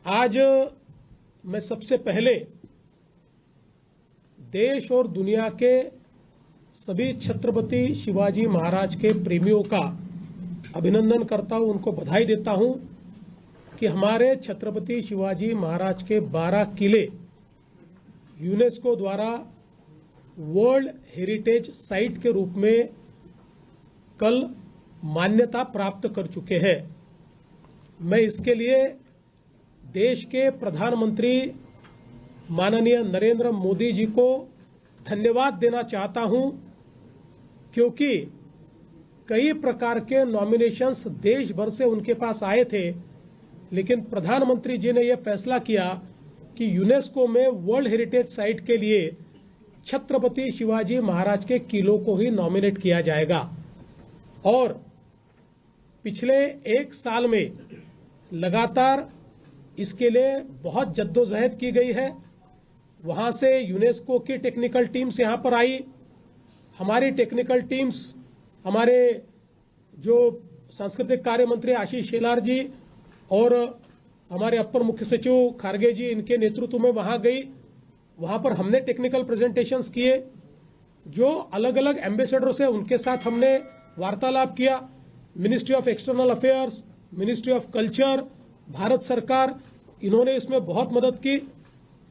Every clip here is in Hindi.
आज मैं सबसे पहले देश और दुनिया के सभी छत्रपति शिवाजी महाराज के प्रेमियों का अभिनंदन करता हूं, उनको बधाई देता हूं कि हमारे छत्रपति शिवाजी महाराज के 12 किले यूनेस्को द्वारा वर्ल्ड हेरिटेज साइट के रूप में कल मान्यता प्राप्त कर चुके हैं। मैं इसके लिए देश के प्रधानमंत्री माननीय नरेंद्र मोदी जी को धन्यवाद देना चाहता हूं, क्योंकि कई प्रकार के नॉमिनेशंस देश भर से उनके पास आए थे, लेकिन प्रधानमंत्री जी ने यह फैसला किया कि यूनेस्को में वर्ल्ड हेरिटेज साइट के लिए छत्रपति शिवाजी महाराज के किलों को ही नॉमिनेट किया जाएगा। और पिछले एक साल में लगातार इसके लिए बहुत जद्दोजहद की गई है। वहां से यूनेस्को की टेक्निकल टीम्स यहां पर आई। हमारी टेक्निकल टीम्स, हमारे जो सांस्कृतिक कार्य मंत्री आशीष शेलार जी और हमारे अपर मुख्य सचिव खारगे जी, इनके नेतृत्व में वहां गई। वहां पर हमने टेक्निकल प्रेजेंटेशंस किए। जो अलग अलग एम्बेसडर्स हैं उनके साथ हमने वार्तालाप किया। Ministry of external affairs, ministry of culture, Bharat सरकार, इन्होंने इसमें बहुत मदद की।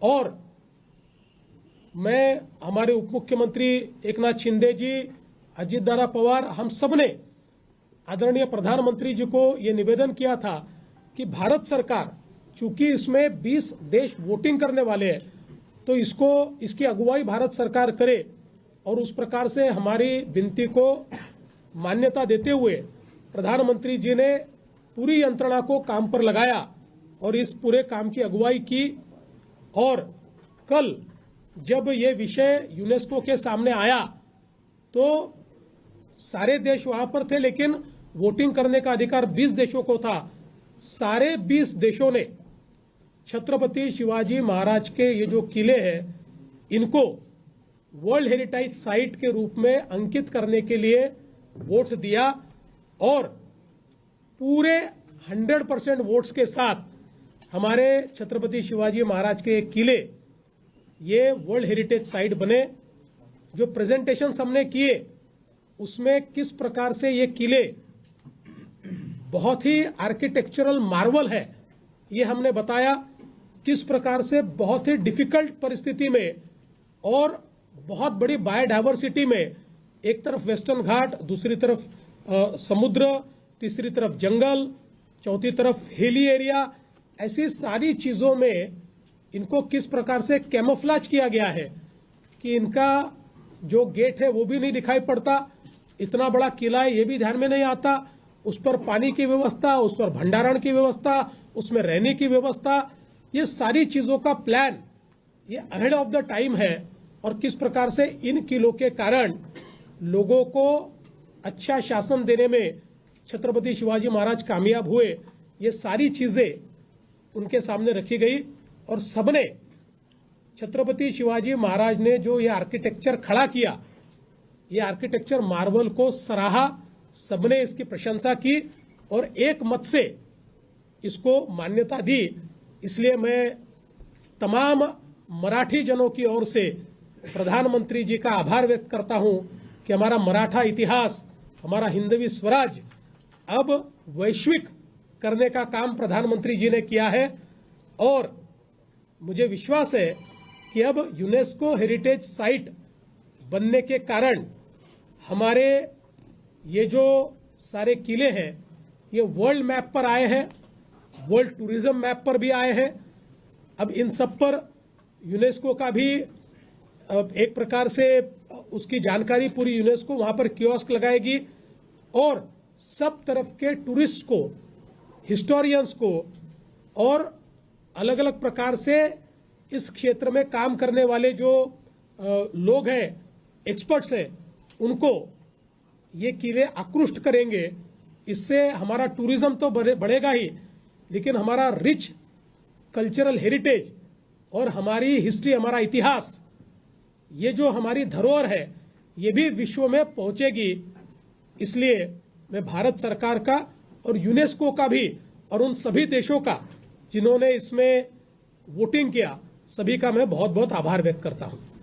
और मैं, हमारे उप मुख्यमंत्री एकनाथ शिंदे जी, अजित दादा पवार, हम सब ने आदरणीय प्रधानमंत्री जी को ये निवेदन किया था कि भारत सरकार, चूंकि इसमें 20 देश वोटिंग करने वाले हैं, तो इसकी अगुवाई भारत सरकार करे। और उस प्रकार से हमारी विनती को मान्यता देते हुए प्रधानमंत्री जी ने पूरी यंत्रणा को काम पर लगाया और इस पूरे काम की अगुवाई की। और कल जब ये विषय यूनेस्को के सामने आया तो सारे देश वहां पर थे, लेकिन वोटिंग करने का अधिकार 20 देशों को था। सारे 20 देशों ने छत्रपति शिवाजी महाराज के ये जो किले हैं, इनको वर्ल्ड हेरिटेज साइट के रूप में अंकित करने के लिए वोट दिया। और पूरे 100% वोट्स के साथ हमारे छत्रपति शिवाजी महाराज के किले ये वर्ल्ड हेरिटेज साइट बने। जो प्रेजेंटेशन हमने किए उसमें किस प्रकार से ये किले बहुत ही आर्किटेक्चरल मार्वल है, ये हमने बताया। किस प्रकार से बहुत ही डिफिकल्ट परिस्थिति में और बहुत बड़ी बायोडायवर्सिटी में, एक तरफ वेस्टर्न घाट, दूसरी तरफ समुद्र, तीसरी तरफ जंगल, चौथी तरफ हिली एरिया, ऐसी सारी चीजों में इनको किस प्रकार से कैमोफ्लेज किया गया है कि इनका जो गेट है वो भी नहीं दिखाई पड़ता। इतना बड़ा किला है ये भी ध्यान में नहीं आता। उस पर पानी की व्यवस्था, उस पर भंडारण की व्यवस्था, उसमें रहने की व्यवस्था, ये सारी चीजों का प्लान ये अहेड ऑफ द टाइम है। और किस प्रकार से इन किलों के कारण लोगों को अच्छा शासन देने में छत्रपति शिवाजी महाराज कामयाब हुए, ये सारी चीजें उनके सामने रखी गई। और सबने छत्रपति शिवाजी महाराज ने जो ये आर्किटेक्चर खड़ा किया, ये आर्किटेक्चर मार्वल को सराहा, सबने इसकी प्रशंसा की और एक मत से इसको मान्यता दी। इसलिए मैं तमाम मराठी जनों की ओर से प्रधानमंत्री जी का आभार व्यक्त करता हूं कि हमारा मराठा इतिहास, हमारा हिंदवी स्वराज अब वैश्विक करने का काम प्रधानमंत्री जी ने किया है। और मुझे विश्वास है कि अब यूनेस्को हेरिटेज साइट बनने के कारण हमारे ये जो सारे किले हैं ये वर्ल्ड मैप पर आए हैं, वर्ल्ड टूरिज्म मैप पर भी आए हैं। अब इन सब पर यूनेस्को का भी एक प्रकार से उसकी जानकारी पूरी यूनेस्को वहां पर कियोस्क लगाएगी और सब तरफ के टूरिस्ट को, हिस्टोरियंस को और अलग अलग प्रकार से इस क्षेत्र में काम करने वाले जो लोग हैं, एक्सपर्ट्स हैं, उनको ये किले आकृष्ट करेंगे। इससे हमारा टूरिज्म तो बढ़ेगा ही, लेकिन हमारा रिच कल्चरल हेरिटेज और हमारी हिस्ट्री, हमारा इतिहास, ये जो हमारी धरोहर है, ये भी विश्व में पहुंचेगी। इसलिए मैं भारत सरकार का और यूनेस्को का भी और उन सभी देशों का जिन्होंने इसमें वोटिंग किया, सभी का मैं बहुत बहुत आभार व्यक्त करता हूं।